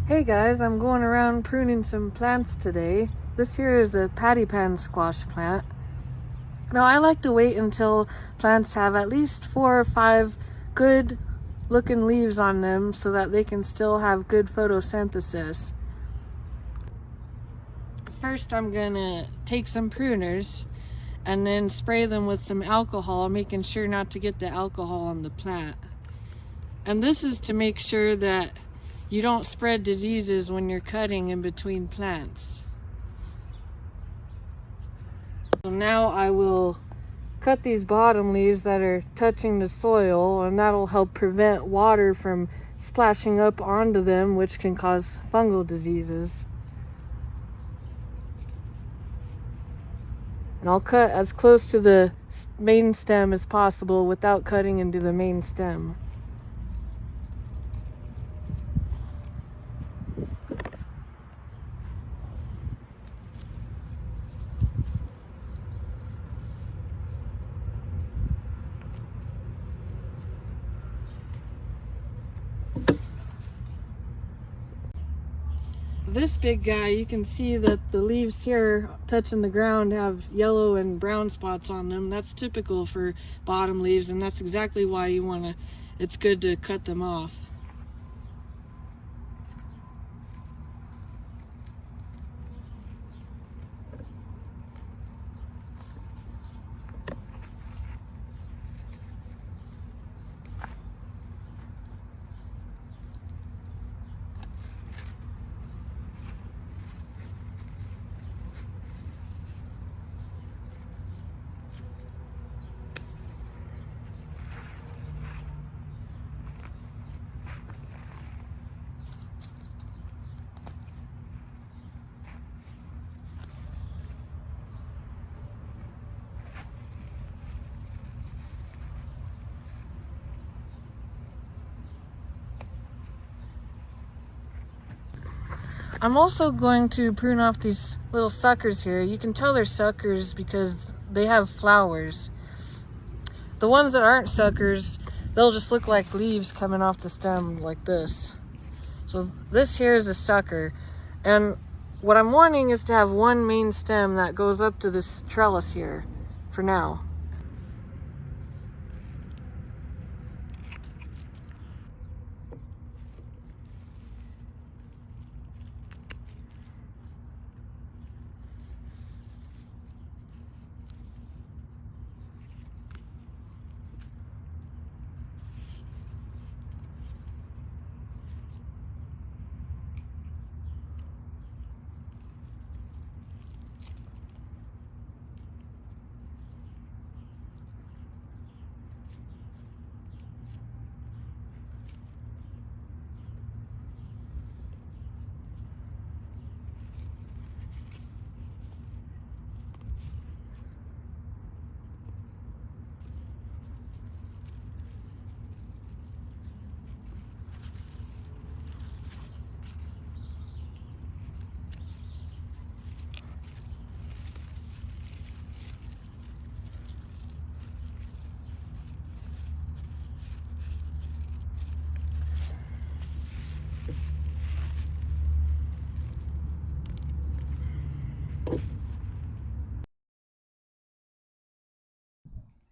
Hey guys, I'm going around pruning some plants today. This here is a patty pan squash plant. Now I like to wait until plants have at least 4 or 5 good looking leaves on them so that they can still have good photosynthesis. First I'm gonna take some pruners and then spray them with some alcohol, making sure not to get the alcohol on the plant. And this is to make sure that you don't spread diseases when you're cutting in between plants. So now I will cut these bottom leaves that are touching the soil, and that'll help prevent water from splashing up onto them, which can cause fungal diseases. And I'll cut as close to the main stem as possible without cutting into the main stem. This big guy, you can see that the leaves here touching the ground have yellow and brown spots on them. That's typical for bottom leaves, and that's exactly why it's good to cut them off. I'm also going to prune off these little suckers here. You can tell they're suckers because they have flowers. The ones that aren't suckers, they'll just look like leaves coming off the stem like this. So this here is a sucker. And what I'm wanting is to have one main stem that goes up to this trellis here for now.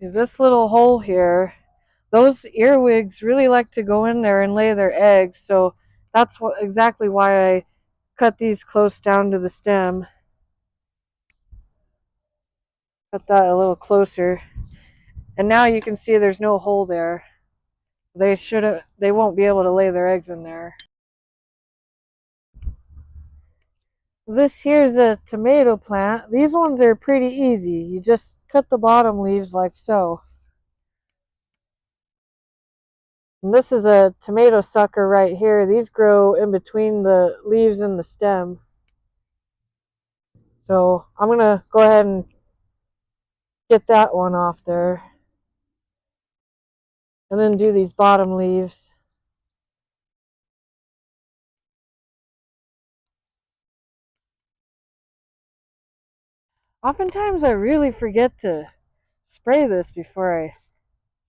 This little hole here, those earwigs really like to go in there and lay their eggs, so that's exactly why I cut these close down to the stem. Cut that a little closer. And now you can see there's no hole there. They won't be able to lay their eggs in there. This here's a tomato plant. These ones are pretty easy. You just cut the bottom leaves like so. And this is a tomato sucker right here. These grow in between the leaves and the stem. So I'm going to go ahead and get that one off there. And then do these bottom leaves. Oftentimes I really forget to spray this before I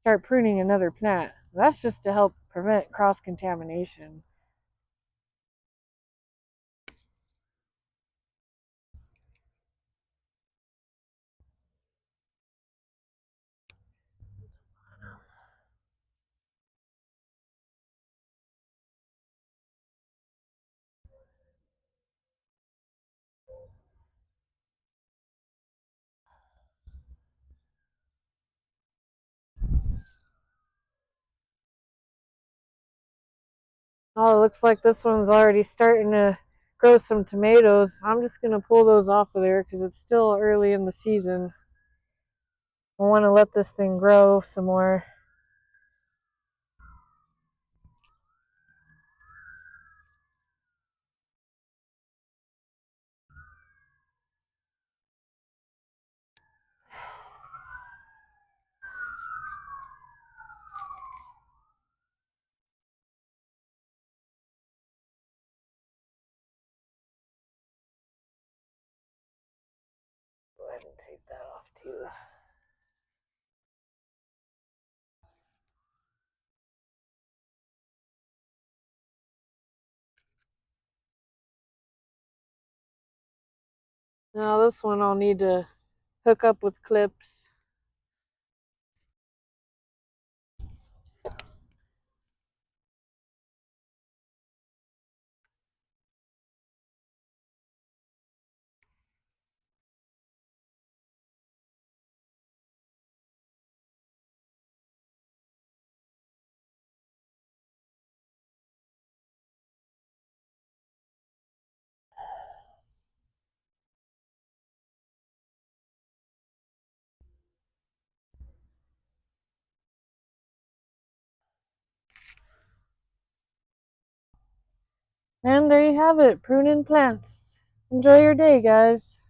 start pruning another plant. That's just to help prevent cross-contamination. Oh, it looks like this one's already starting to grow some tomatoes. I'm just going to pull those off of there because it's still early in the season. I want to let this thing grow some more. Go ahead and take that off too. Now this one I'll need to hook up with clips. And there you have it, pruning plants. Enjoy your day, guys.